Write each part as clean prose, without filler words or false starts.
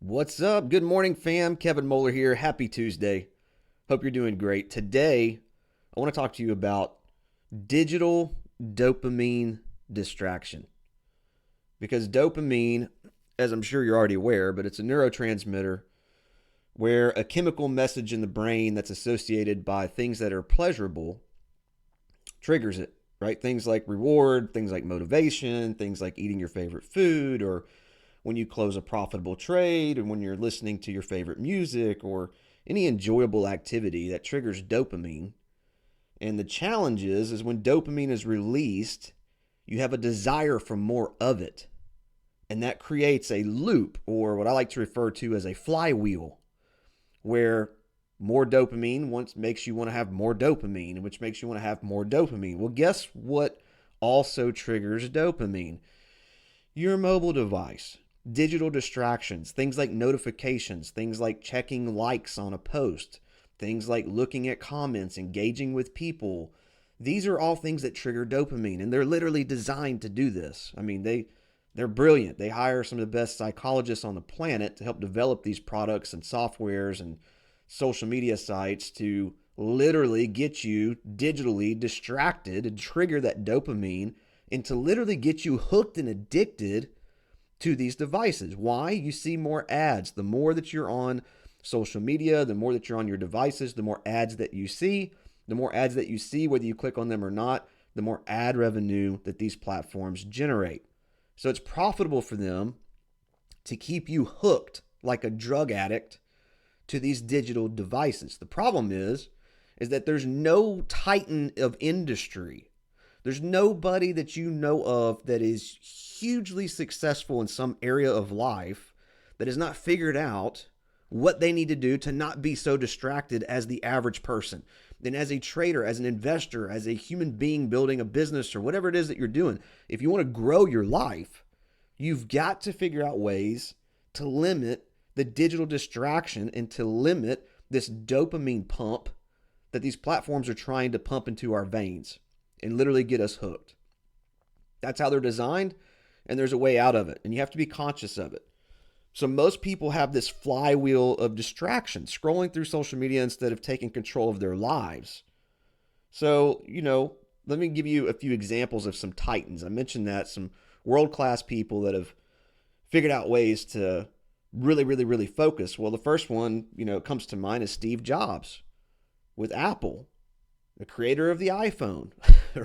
What's up? Good morning, fam. Kevin Mohler here. Happy Tuesday. Hope you're doing great. Today, I want to talk to you about digital dopamine distraction. Because dopamine, as I'm sure you're already aware, but it's a neurotransmitter where a chemical message in the brain that's associated by things that are pleasurable triggers it, right? Things like reward, things like motivation, things like eating your favorite food, or when you close a profitable trade, and when you're listening to your favorite music, or any enjoyable activity that triggers dopamine. And the challenge is when dopamine is released, you have a desire for more of it. And that creates a loop, or what I like to refer to as a flywheel, where more dopamine makes you want to have more dopamine, which makes you want to have more dopamine. Well, guess what also triggers dopamine? Your mobile device, digital distractions, things like notifications, things like checking likes on a post, things like looking at comments, engaging with people. These are all things that trigger dopamine, and they're literally designed to do this. I mean, they're brilliant. They hire some of the best psychologists on the planet to help develop these products and softwares and social media sites to literally get you digitally distracted and trigger that dopamine, and to literally get you hooked and addicted to these devices. Why? You see more ads. The more that you're on social media, the more that you're on your devices, the more ads that you see. The more ads that you see, whether you click on them or not, the more ad revenue that these platforms generate. So it's profitable for them to keep you hooked like a drug addict to these digital devices. The problem is that there's no titan of industry. There's nobody that you know of that is hugely successful in some area of life that has not figured out what they need to do to not be so distracted as the average person. Then as a trader, as an investor, as a human being building a business or whatever it is that you're doing, if you want to grow your life, you've got to figure out ways to limit the digital distraction and to limit this dopamine pump that these platforms are trying to pump into our veins and literally get us hooked. That's how they're designed, and there's a way out of it, and you have to be conscious of it. So most people have this flywheel of distraction, scrolling through social media instead of taking control of their lives. So, let me give you a few examples of some titans. I mentioned that some world-class people that have figured out ways to really, really, really focus. Well, the first one, comes to mind is Steve Jobs with Apple, the creator of the iPhone,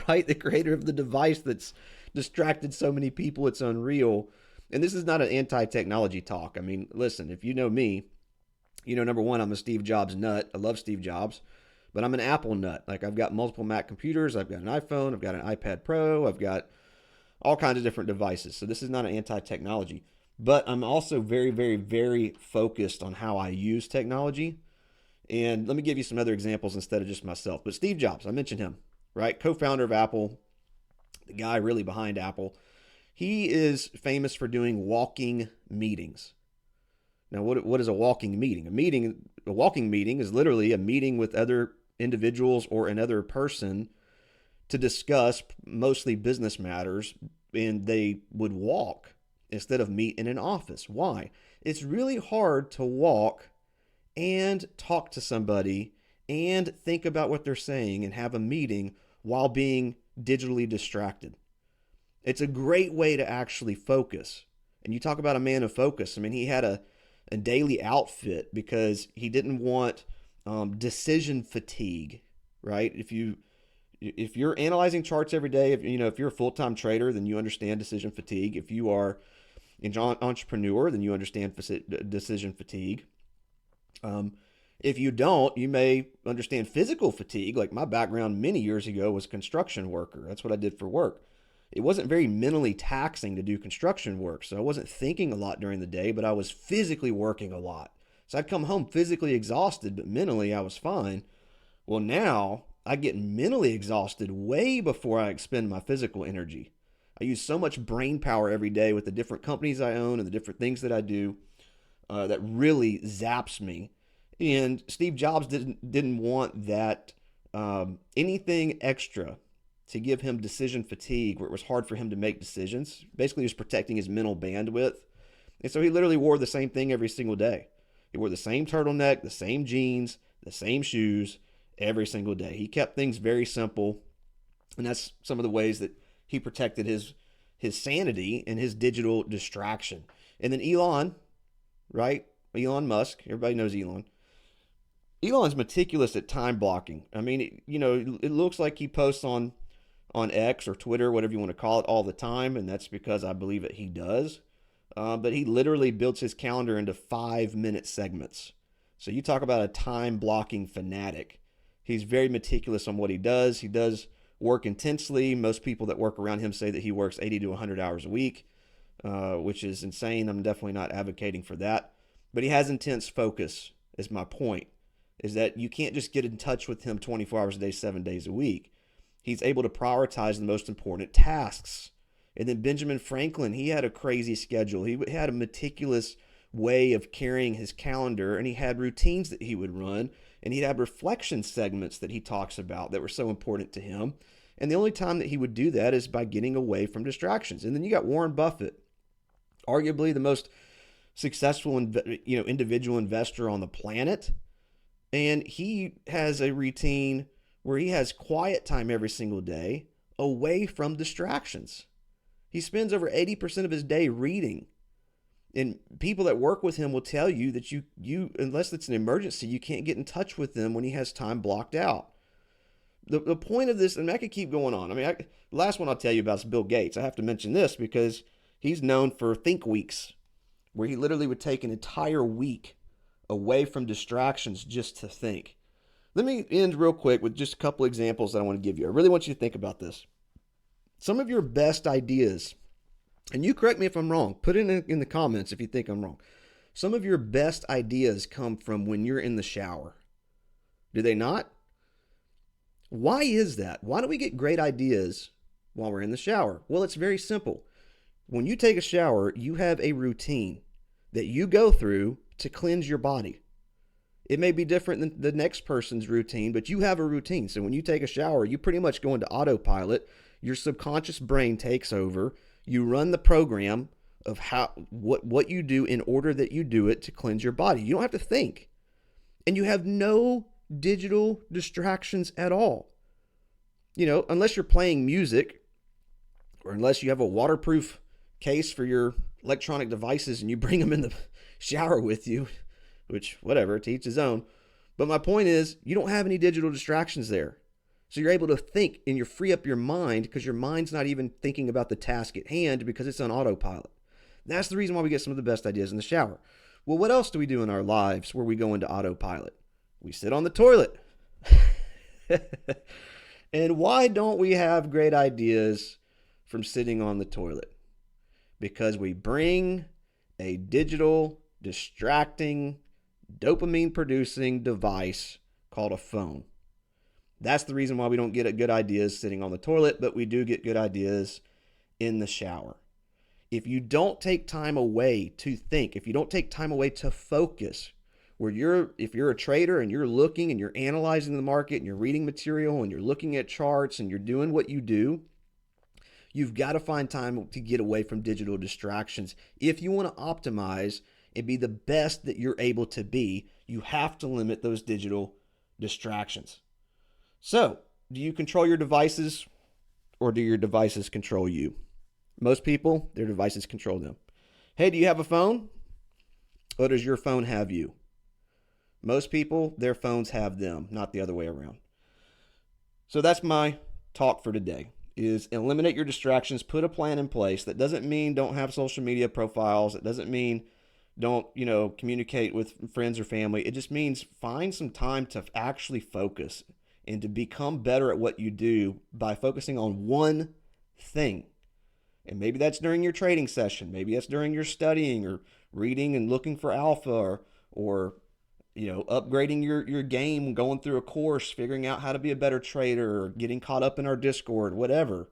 right? The creator of the device that's distracted so many people, it's unreal. And this is not an anti-technology talk. I mean, listen, if you know me, number one, I'm a Steve Jobs nut. I love Steve Jobs, but I'm an Apple nut. Like, I've got multiple Mac computers. I've got an iPhone. I've got an iPad Pro. I've got all kinds of different devices. So this is not an anti-technology, but I'm also very, very, very focused on how I use technology. And let me give you some other examples instead of just myself. But Steve Jobs, I mentioned him, right? Co-founder of Apple, the guy really behind Apple. He is famous for doing walking meetings. Now, what is a walking meeting? A walking meeting is literally a meeting with other individuals or another person to discuss mostly business matters, and they would walk instead of meet in an office. Why? It's really hard to walk and talk to somebody and think about what they're saying and have a meeting while being digitally distracted. It's a great way to actually focus. And you talk about a man of focus. I mean, he had a daily outfit because he didn't want decision fatigue, right? If you're analyzing charts every day, if you're a full-time trader, then you understand decision fatigue. If you are an entrepreneur, then you understand decision fatigue. If you don't, you may understand physical fatigue. Like, my background many years ago was construction worker. That's what I did for work. It wasn't very mentally taxing to do construction work, so I wasn't thinking a lot during the day, but I was physically working a lot. So I'd come home physically exhausted, but mentally I was fine. Well, now I get mentally exhausted way before I expend my physical energy. I use so much brain power every day with the different companies I own and the different things that I do that really zaps me. And Steve Jobs didn't want that anything extra to give him decision fatigue, where it was hard for him to make decisions. Basically, he was protecting his mental bandwidth And so he literally wore the same thing every single day. He wore the same turtleneck, the same jeans, the same shoes every single day. He kept things very simple. And that's some of the ways that he protected his sanity and his digital distraction. And then Elon, right? Elon Musk, everybody knows Elon. Elon's meticulous at time blocking. I mean, it looks like he posts on X or Twitter, whatever you want to call it, all the time, and that's because I believe that he does. But he literally builds his calendar into 5-minute segments. So you talk about a time blocking fanatic. He's very meticulous on what he does. He does work intensely. Most people that work around him say that he works 80 to 100 hours a week, which is insane. I'm definitely not advocating for that. But he has intense focus, is my point, is that you can't just get in touch with him 24 hours a day, 7 days a week. He's able to prioritize the most important tasks. And then Benjamin Franklin, he had a crazy schedule. He had a meticulous way of carrying his calendar, and he had routines that he would run, and he'd have reflection segments that he talks about that were so important to him. And the only time that he would do that is by getting away from distractions. And then you got Warren Buffett, arguably the most successful individual investor on the planet. And he has a routine where he has quiet time every single day away from distractions. He spends over 80% of his day reading. And people that work with him will tell you that you unless it's an emergency, you can't get in touch with them when he has time blocked out. The point of this, and I could keep going on. I mean, the last one I'll tell you about is Bill Gates. I have to mention this because he's known for think weeks, where he literally would take an entire week away from distractions just to think. Let me end real quick with just a couple examples that I want to give you. I really want you to think about this. Some of your best ideas, and you correct me if I'm wrong, put it in the comments if you think I'm wrong. Some of your best ideas come from when you're in the shower. Do they not? Why is that? Why do we get great ideas while we're in the shower? Well, it's very simple. When you take a shower, you have a routine that you go through to cleanse your body. It may be different than the next person's routine, but you have a routine. So when you take a shower, you pretty much go into autopilot. Your subconscious brain takes over. You run the program of what you do in order that you do it to cleanse your body. You don't have to think. And you have no digital distractions at all. Unless you're playing music, or unless you have a waterproof case for your electronic devices and you bring them in the shower with you, which, whatever, to each his own. But my point is, you don't have any digital distractions there. So you're able to think and you free up your mind because your mind's not even thinking about the task at hand because it's on autopilot. That's the reason why we get some of the best ideas in the shower. Well, what else do we do in our lives where we go into autopilot? We sit on the toilet. And why don't we have great ideas from sitting on the toilet? Because we bring a digital, distracting, dopamine-producing device called a phone. That's the reason why we don't get good ideas sitting on the toilet, but we do get good ideas in the shower. If you don't take time away to think, if you don't take time away to focus, if you're a trader and you're looking and you're analyzing the market and you're reading material and you're looking at charts and you're doing what you do, you've got to find time to get away from digital distractions. If you want to optimize and be the best that you're able to be, you have to limit those digital distractions. So, do you control your devices or do your devices control you? Most people, their devices control them. Hey, do you have a phone? Or does your phone have you? Most people, their phones have them, not the other way around. So that's my talk for today, is eliminate your distractions, put a plan in place. That doesn't mean don't have social media profiles. It doesn't mean don't, communicate with friends or family. It just means find some time to actually focus and to become better at what you do by focusing on one thing. And maybe that's during your trading session. Maybe that's during your studying or reading and looking for alpha or upgrading your game, going through a course, figuring out how to be a better trader, or getting caught up in our Discord, whatever.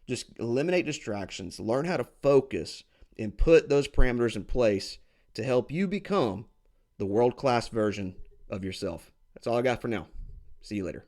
Just eliminate distractions, learn how to focus, and put those parameters in place to help you become the world-class version of yourself. That's all I got for now. See you later.